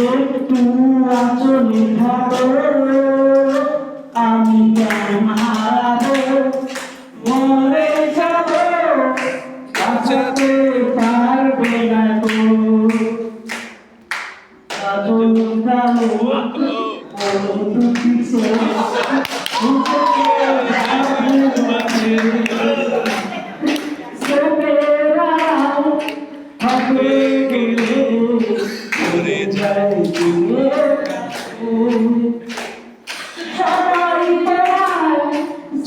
একটু আঁচলে ধরো, আমি কেন হারাবো, মরে যাবো, বাঁচাতে পারবে না গো। কাজল কালো দুটি চোখ, চোখের আড়াল হবে গেলে ঘুরে যায় দিয়ে। সবাই তোমায়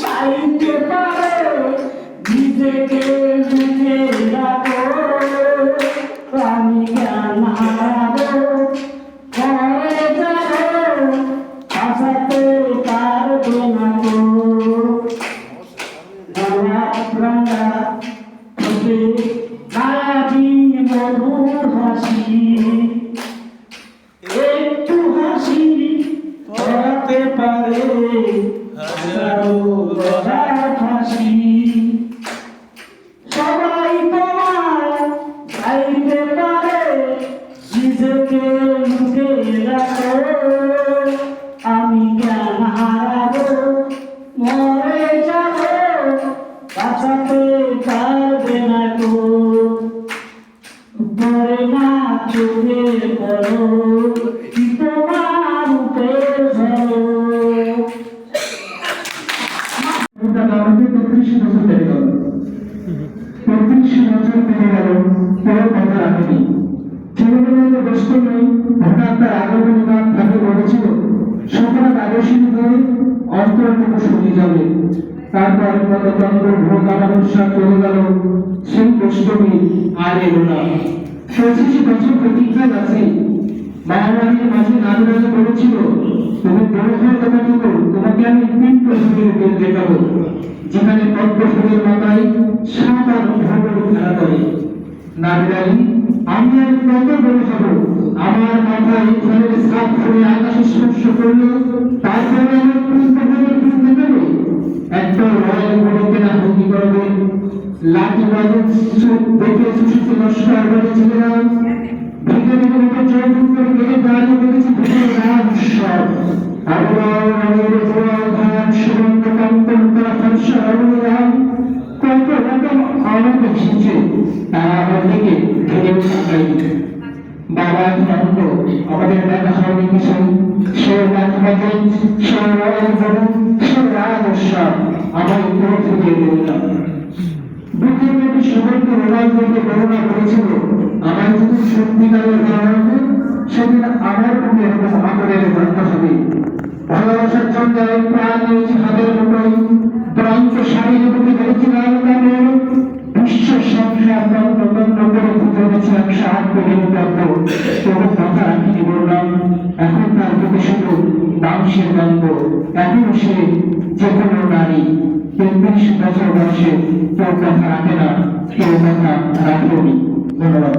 চাইতে পারে, নিজেকে লুকিয়ে রাখো, আমি জ্ঞান হারাবো, মরে যাবো, বাঁচাতে পারবে না গো। গোলাপ রাঙা ঠোঁটে মায়াবী মধুর হাসি, একটু হাসি হতে পারে হাজারো গলার ফাঁসি। সবাই তোমায় চাইতে পারে, নিজেকে লুকিয়ে রাখো, আমি জ্ঞান হারাবো, মরে যাবো, বাঁচাতে পারবে না গো। পরে না চোখে পড়ো, তোমার রূপে ধরো। ৩৫ বছর পেরে গেল, ৩৫ বছর পেরে গেল, কেউ কথা রাখেনি। ছেলেবেলায় ব্যস্ত নেই, হঠাৎ তার আগমনী বাদ তাকে বলেছিল সকাল আদর্শিক হয়ে অন্তরটুকু শুনিয়ে যাবে। তারপর পদতন্ত্র ভোগ আমাবস্যা চলে গেল, সেই অষ্টমী আর এলো না। ২৫ বছর প্রতীক্ষা আছে। মায়াবাড়ির মাঝে নারীরাজা বলেছিল, তুমি বড় হয়ে তোমাকে তোমাকে আমি ৩ প্রসঙ্গের বেদ দেখাবো, যেখানে পদ্ম ফুলের মাথায় সাত আর ভ্রমণ খেলা করে। নারীরানী, আমি আর কত বড় হব, আমার মাথায় ফলের সাত ফুলে আকাশে স্পর্শ করলো, তারপরে আমার কোন প্রভাবের বিরুদ্ধে দেবে? একটা রয়্যাল বড়কে না ভঙ্গি করবে, লাঠি বাজে চোখ দেখে সুশীতে নস্কার করে ছেলেরা ভেঙে ভেঙে মতো চৌকুট করে গেলে দাঁড়িয়ে দেখেছি ভেঙে রাম সব আবহাওয়া রঙের ঘোড়া ঘাট সুবর্ণ কান্তন তারা ফর্সা রাম কত রকম আনন্দ এসেছে, তারা আমার দিকে ঘিরে থাকাই। বাবা আনন্দ আমাদের দেখা হয়নি কিছু, সে রাজবাজে সে রয়্যাল বড় সে রাজস্বাদ আমার উপর থেকে বললাম। বুকের মধ্যে সবাইকে মোবাইল থেকে বর্ণনা করেছিল, আমার যদি সত্যিকারের ধারণা সেদিন আমার বুকে এরকম আদরের গন্ধ হবে। ভালোবাসার চন্দ্রে প্রাণ নিয়েছি হাতের মুঠোয়, প্রান্ত শাড়ির বুকে ধরেছিলাম কামড়, বিশ্ব সংসার তন্ত্র তন্ত্র করে বুঝে গেছিলাম সাহায্য নির্গত। তবু কথা রাখিনি বললাম, এখন তার বুকে শুধু মাংসের গন্ধ। এখনো সে যে কোনো নারী, ৩৫ বছর বয়সে কেউ কথা রাখে না, কেউ কথা রাখেনি। ধন্যবাদ।